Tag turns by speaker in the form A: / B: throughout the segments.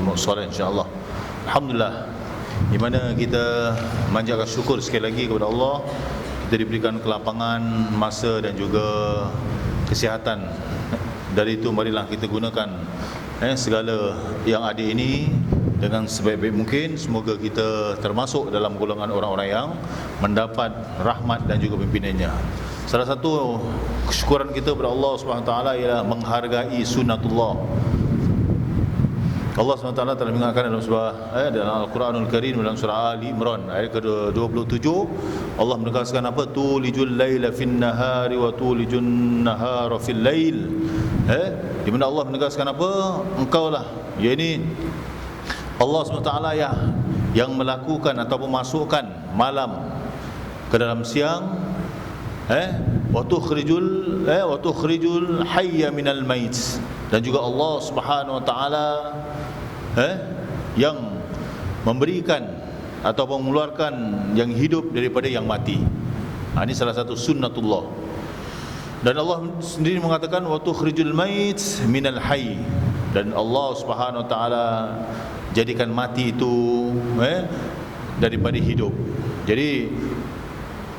A: muhsinin insya-Allah. Alhamdulillah, di mana kita manjatkan syukur sekali lagi kepada Allah, kita diberikan kelapangan masa dan juga kesihatan. Dari itu marilah kita gunakan segala yang ada ini dengan sebaik-baik mungkin. Semoga kita termasuk dalam golongan orang-orang yang mendapat rahmat dan juga pimpinannya. Salah satu kesyukuran kita kepada Allah SWT ialah menghargai sunnatullah. Allah SWT telah mengingatkan dalam Al-Quranul Karim, dalam surah Ali Imran ayat ke-27, Allah menegaskan apa? Tulijul laila fin nahari wa tulijun nahara fil lail. Di mana Allah menegaskan apa? Engkaulah, yakni Allah SWT yang melakukan ataupun masukkan malam ke dalam siang, wa tukhrijul hayya minal mait, dan juga Allah Subhanahu wa taala yang memberikan ataupun mengeluarkan yang hidup daripada yang mati. Ini salah satu sunnatullah. Dan Allah sendiri mengatakan wa tukhrijul mait minal hayy, dan Allah Subhanahu wa taala jadikan mati itu daripada hidup. Jadi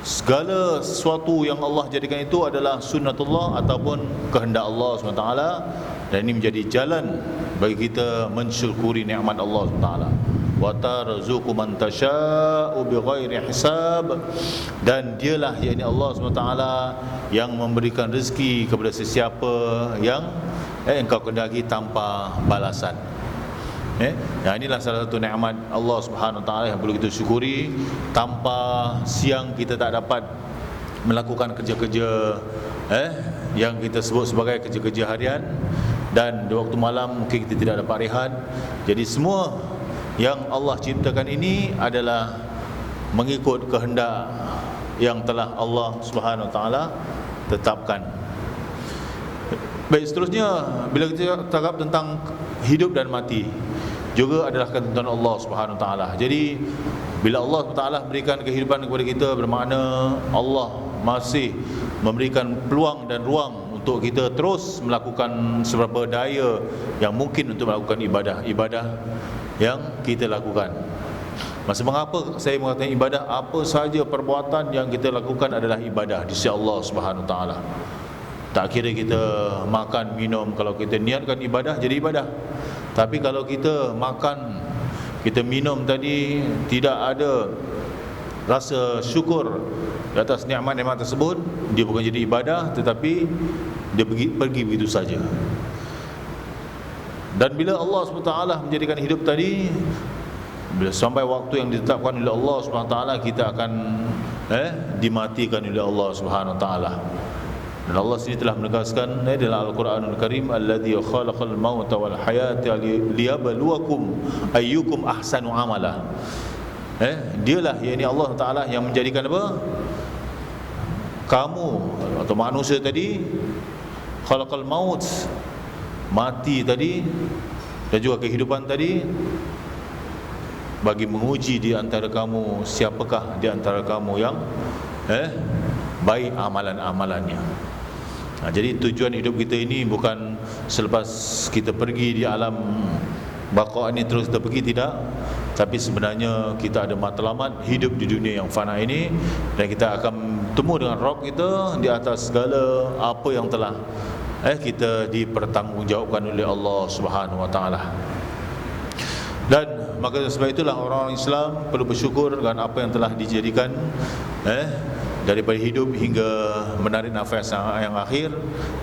A: segala sesuatu yang Allah jadikan itu adalah sunnatullah ataupun kehendak Allah SWT, dan ini menjadi jalan bagi kita mensyukuri nikmat Allah SWT. Wa tarzuqu man tasha'u bighairi hisab, dan dialah yakni Allah SWT yang memberikan rezeki kepada sesiapa yang engkau kehendaki tanpa balasan. Inilah salah satu nikmat Allah Subhanahu Wa Taala yang perlu kita syukuri. Tanpa siang kita tak dapat melakukan kerja-kerja yang kita sebut sebagai kerja-kerja harian, dan di waktu malam mungkin kita tidak dapat rehat. Jadi semua yang Allah ciptakan ini adalah mengikut kehendak yang telah Allah Subhanahu Wa Taala tetapkan. Baik, seterusnya bila kita cakap tentang hidup dan mati, juga adalah ketentuan Allah Subhanahu Wa Taala. Jadi bila Allah Subhanahu Wa Taala berikan kehidupan kepada kita, bermakna Allah masih memberikan peluang dan ruang untuk kita terus melakukan seberapa daya yang mungkin untuk melakukan ibadah yang kita lakukan. Masa mengapa saya mengatakan ibadah? Apa sahaja perbuatan yang kita lakukan adalah ibadah di sisi Allah Subhanahu Wa Taala. Tak kira kita makan, minum, kalau kita niatkan ibadah, jadi ibadah. Tapi kalau kita makan, kita minum tadi, tidak ada rasa syukur di atas nikmat-nikmat tersebut, dia bukan jadi ibadah, tetapi dia pergi begitu saja. Dan bila Allah SWT menjadikan hidup tadi, bila sampai waktu yang ditetapkan oleh Allah SWT, kita akan dimatikan oleh Allah SWT. Dan Allah sendiri telah menegaskan dalam Al-Quranul Karim, alladzi khalaqal mauta wal hayata liyabluwakum ayyukum ahsanu amala. Dialah, yakni Allah Taala yang menjadikan apa? Kamu atau manusia tadi, khalaqal maut, mati tadi, dan juga kehidupan tadi, bagi menguji di antara kamu siapakah di antara kamu yang baik amalan-amalannya. Jadi tujuan hidup kita ini bukan selepas kita pergi di alam baqa ini terus kita pergi, tidak. Tapi sebenarnya kita ada matlamat hidup di dunia yang fana ini, dan kita akan bertemu dengan Rabb kita di atas segala apa yang telah kita dipertanggungjawabkan oleh Allah Subhanahu Wa Taala. Dan maka sebab itulah orang-orang Islam perlu bersyukur dengan apa yang telah dijadikan daripada hidup hingga menarik nafas yang akhir,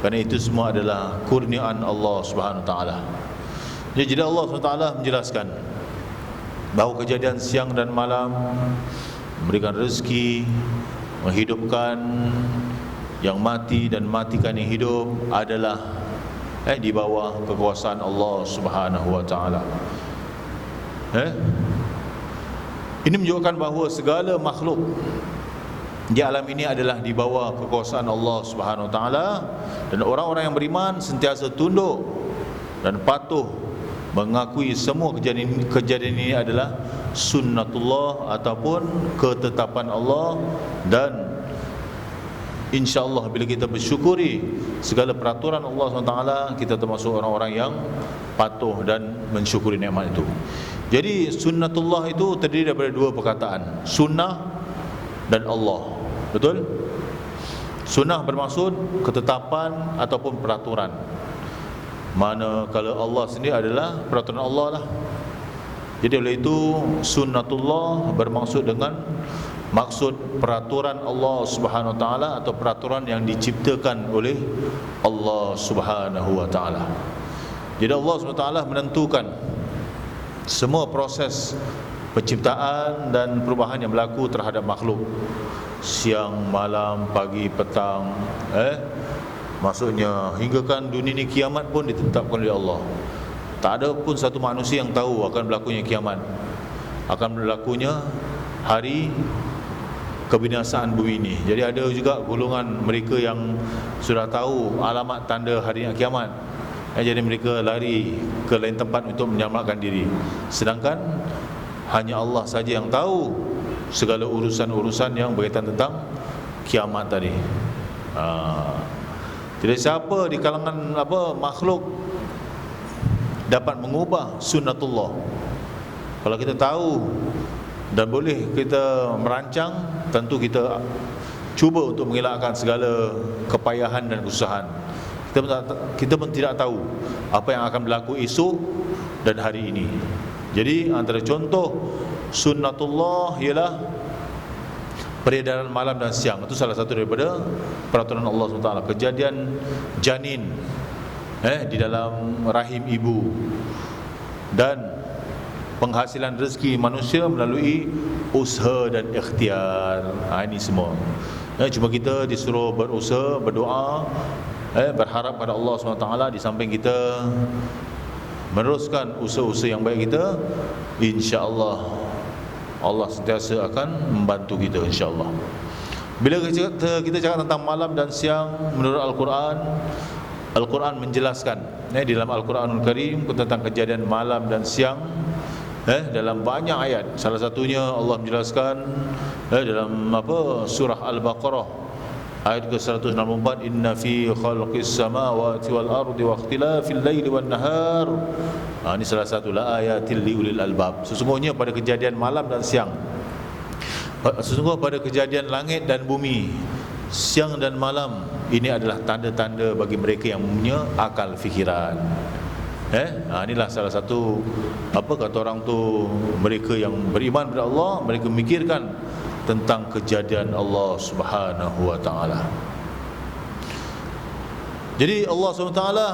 A: kerana itu semua adalah kurniaan Allah Subhanahu Wa Taala. Jadi Allah Subhanahu Wa Taala menjelaskan bahawa kejadian siang dan malam, memberikan rezeki, menghidupkan yang mati dan matikan yang hidup adalah di bawah kekuasaan Allah Subhanahu Wa Taala. Ini menunjukkan bahawa segala makhluk di alam ini adalah di bawah kekuasaan Allah Subhanahu Wa Taala, dan orang-orang yang beriman sentiasa tunduk dan patuh mengakui semua kejadian ini adalah sunnatullah ataupun ketetapan Allah, dan InsyaAllah bila kita bersyukuri segala peraturan Allah SWT, kita termasuk orang-orang yang patuh dan mensyukuri nikmat itu. Jadi sunnatullah itu terdiri daripada dua perkataan, sunnah dan Allah. Betul? Sunnah bermaksud ketetapan ataupun peraturan. Manakala Allah sendiri adalah peraturan Allah lah. Jadi oleh itu sunnatullah bermaksud dengan maksud peraturan Allah Subhanahu Wa Taala atau peraturan yang diciptakan oleh Allah Subhanahu Wa Taala. Jadi Allah Subhanahu Wa Taala menentukan semua proses penciptaan dan perubahan yang berlaku terhadap makhluk. Siang, malam, pagi, petang, maksudnya hinggakan dunia ni kiamat pun ditetapkan oleh Allah. Tak ada pun satu manusia yang tahu akan berlakunya kiamat, akan berlakunya hari kebinasaan bumi ini. Jadi ada juga golongan mereka yang sudah tahu alamat tanda hari kiamat, jadi mereka lari ke lain tempat untuk menyelamatkan diri. Sedangkan hanya Allah saja yang tahu segala urusan-urusan yang berkaitan tentang kiamat tadi. Tidak siapa di kalangan makhluk dapat mengubah sunnatullah. Kalau kita tahu dan boleh kita merancang, tentu kita cuba untuk mengelakkan segala kepayahan dan kesusahan. Kita pun tidak tahu apa yang akan berlaku esok dan hari ini. Jadi antara contoh sunnatullah ialah peredaran malam dan siang. Itu salah satu daripada peraturan Allah SWT. Kejadian janin di dalam rahim ibu, dan penghasilan rezeki manusia melalui usaha dan ikhtiar. Ini semua cuma kita disuruh berusaha, berdoa, berharap pada Allah SWT. Di samping kita meneruskan usaha-usaha yang baik kita, insya-Allah Allah sentiasa akan membantu kita, insya-Allah. Bila kita cakap tentang malam dan siang, menurut Al-Quran menjelaskan di dalam Al-Quranul Karim tentang kejadian malam dan siang dalam banyak ayat. Salah satunya Allah menjelaskan dalam surah Al-Baqarah ayat ke-164, inna fi khalqis samawati wal ardi wa ikhtilafil laili wan nahar. Ini salah satu la ayatil liulil albab. Sesungguhnya pada kejadian malam dan siang, sesungguhnya pada kejadian langit dan bumi, siang dan malam, ini adalah tanda-tanda bagi mereka yang punya akal fikiran. Inilah salah satu kata orang tu, mereka yang beriman kepada Allah, mereka memikirkan tentang kejadian Allah Subhanahu Wa Taala. Jadi Allah Subhanahu Wa Taala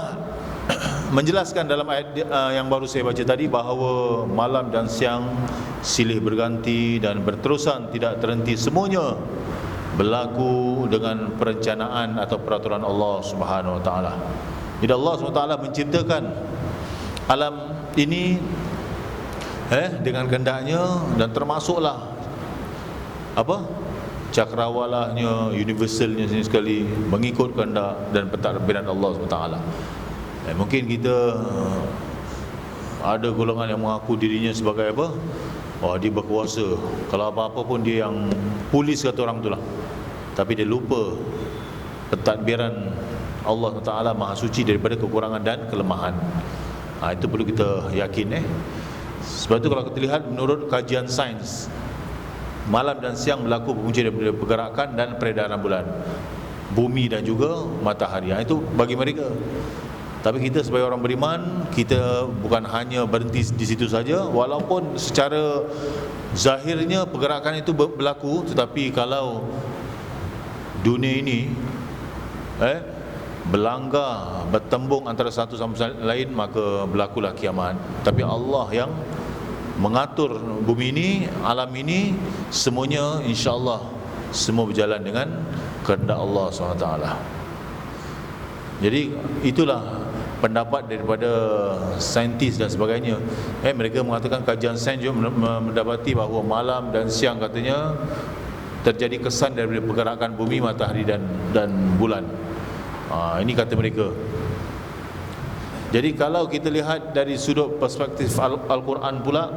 A: menjelaskan dalam ayat yang baru saya baca tadi bahawa malam dan siang silih berganti dan berterusan tidak terhenti, semuanya berlaku dengan perencanaan atau peraturan Allah Subhanahu Wa Taala. Jadi Allah Subhanahu Wa Taala menciptakan alam ini dengan kehendaknya, dan termasuklah cakrawalahnya, universalnya sini sekali, mengikut kehendak dan pentadbiran Allah SWT. Mungkin kita ada golongan yang mengaku dirinya sebagai dia berkuasa, kalau apa-apa pun dia yang polis kata orang tu lah. Tapi dia lupa pentadbiran Allah SWT Maha Suci daripada kekurangan dan kelemahan. Itu perlu kita yakin. Sebab itu kalau kita lihat menurut kajian sains, malam dan siang berlaku berpunca daripada pergerakan dan peredaran bulan, bumi dan juga matahari. Itu bagi mereka. Tapi kita sebagai orang beriman, kita bukan hanya berhenti di situ saja. Walaupun secara zahirnya pergerakan itu berlaku, tetapi kalau dunia ini berlanggar, bertembung antara satu sama lain, maka berlakulah kiamat. Tapi Allah yang mengatur bumi ini, alam ini, semuanya insya-Allah semua berjalan dengan kehendak Allah SWT. Jadi itulah pendapat daripada saintis dan sebagainya. Mereka mengatakan kajian sains juga mendapati bahawa malam dan siang katanya terjadi kesan daripada pergerakan bumi, matahari dan bulan. Ini kata mereka. Jadi kalau kita lihat dari sudut perspektif Al-Quran pula,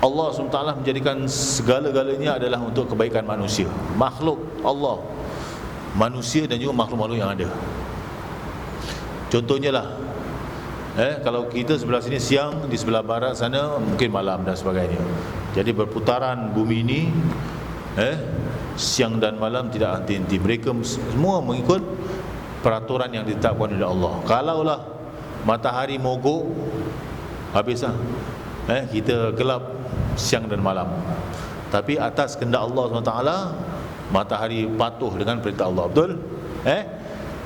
A: Allah SWT menjadikan segala-galanya adalah untuk kebaikan manusia, makhluk Allah, manusia dan juga makhluk-makhluk yang ada. Contohnya lah, kalau kita sebelah sini siang, di sebelah barat sana mungkin malam dan sebagainya. Jadi berputaran bumi ini, siang dan malam tidak henti-henti. Mereka semua mengikut peraturan yang ditetapkan oleh Allah. Kalaulah matahari mogok, habislah, kita gelap siang dan malam. Tapi atas kehendak Allah SWT, matahari patuh dengan perintah Allah. Betul?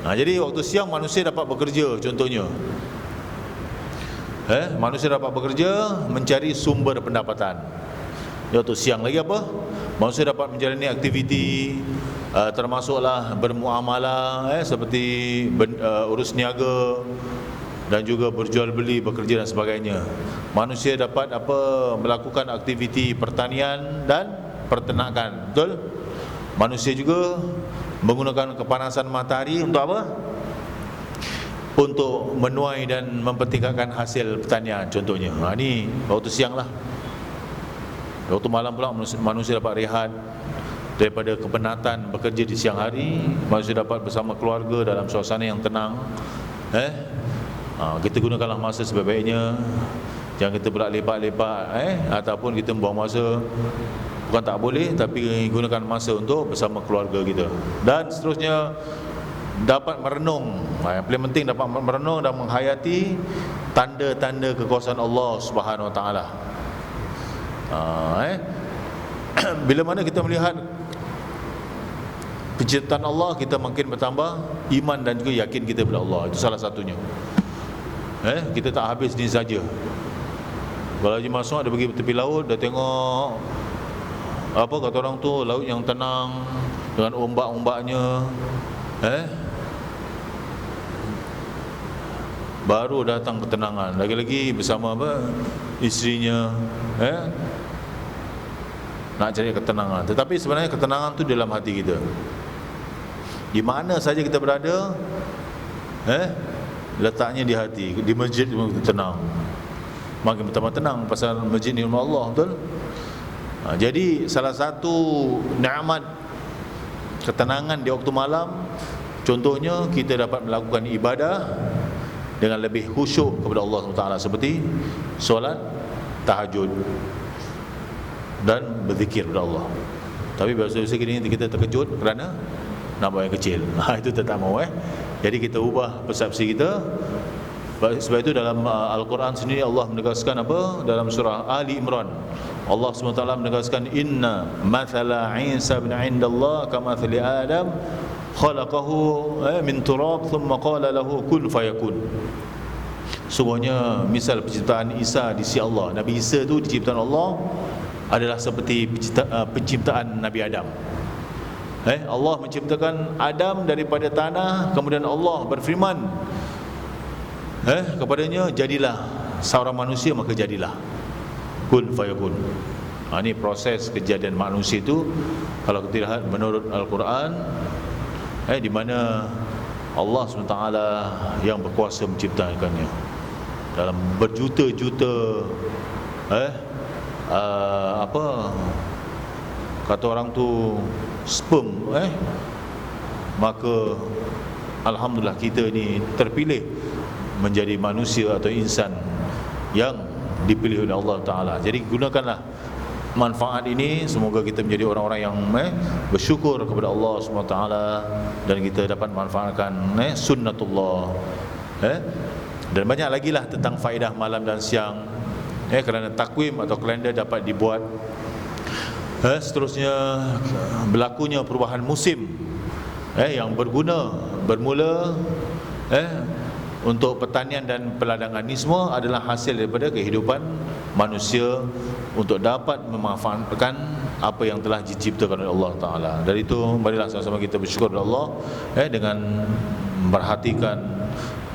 A: Jadi waktu siang manusia dapat bekerja, contohnya, manusia dapat bekerja mencari sumber pendapatan. Waktu siang lagi apa? Manusia dapat menjalani aktiviti, termasuklah bermuamalah, seperti urus niaga dan juga berjual beli, bekerja dan sebagainya. Manusia dapat melakukan aktiviti pertanian dan peternakan. Betul? Manusia juga menggunakan kepanasan matahari untuk apa? Untuk menuai dan mempertingkatkan hasil pertanian, contohnya. Ini waktu siang lah. Waktu malam pula manusia dapat rehat daripada kepenatan bekerja di siang hari. Manusia dapat bersama keluarga dalam suasana yang tenang. Kita gunakanlah masa sebaik-baiknya. Jangan kita berlepak-lepak, ataupun kita membuang masa, bukan tak boleh, tapi gunakan masa untuk bersama keluarga kita. Dan seterusnya, dapat merenung. Yang paling penting dapat merenung dan menghayati tanda-tanda kekuasaan Allah Subhanahu Wa Taala. Bila mana kita melihat penciptaan Allah, kita makin bertambah iman dan juga yakin kita kepada Allah. Itu salah satunya. Kita tak habis ni saja. Kalau Haji Masuk ada pergi tepi laut, dah tengok apa kata orang tu, laut yang tenang dengan ombak-ombaknya, baru datang ketenangan. Lagi-lagi bersama isterinya, nak cari ketenangan. Tetapi sebenarnya ketenangan tu dalam hati kita. Di mana saja kita berada, letaknya di hati. Di masjid tenang, makin bertambah tenang pasal masjid ni rumah Allah. Betul? Jadi salah satu nikmat ketenangan di waktu malam, contohnya kita dapat melakukan ibadah dengan lebih khusyuk kepada Allah SWT, seperti solat tahajud dan berzikir kepada Allah. Tapi biasa-biasa gini kita terkejut kerana nampak yang kecil. Itu tak mau. Jadi kita ubah persepsi kita. Sebab itu dalam Al-Quran sendiri Allah menegaskan apa? Dalam surah Ali Imran, Allah SWT menegaskan, inna mathala Isa bin indallah kamathali Adam khalaqahu min turab thumma qala lahu kun fayakun. Sungguhnya misal penciptaan Isa di sisi Allah, Nabi Isa itu diciptakan Allah adalah seperti penciptaan Nabi Adam. Allah menciptakan Adam daripada tanah, kemudian Allah berfirman kepadanya, jadilah seorang manusia, maka jadilah, kun fayakun. Ini proses kejadian manusia itu, kalau kita lihat menurut Al-Quran, di mana Allah SWT yang berkuasa menciptakannya dalam berjuta-juta kata orang tu sperm, maka alhamdulillah kita ni terpilih menjadi manusia atau insan yang dipilih oleh Allah Ta'ala. Jadi gunakanlah manfaat ini, semoga kita menjadi orang-orang yang bersyukur kepada Allah SWT, dan kita dapat manfaatkan sunnatullah. Dan banyak lagi lah tentang faedah malam dan siang, kerana takwim atau kalender dapat dibuat. Seterusnya, berlakunya perubahan musim yang berguna, bermula untuk pertanian dan perladangan. Ini semua adalah hasil daripada kehidupan manusia untuk dapat memanfaatkan apa yang telah diciptakan oleh Allah Ta'ala. Dari itu, marilah sama-sama kita bersyukur kepada Allah dengan memperhatikan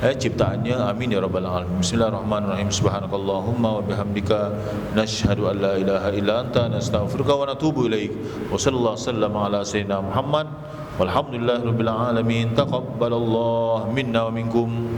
A: ciptaannya. Amin ya rabbal alamin. Bismillahirrahmanirrahim. Subhanakallahumma wa bihamdika nashhadu an la ilaha illa anta nastaghfiruka wa natubu ilaik. Wa sallallahu wasallam ala sayyidina Muhammad walhamdulillahirabbil alamin. Taqabbalallahu minna wa minkum.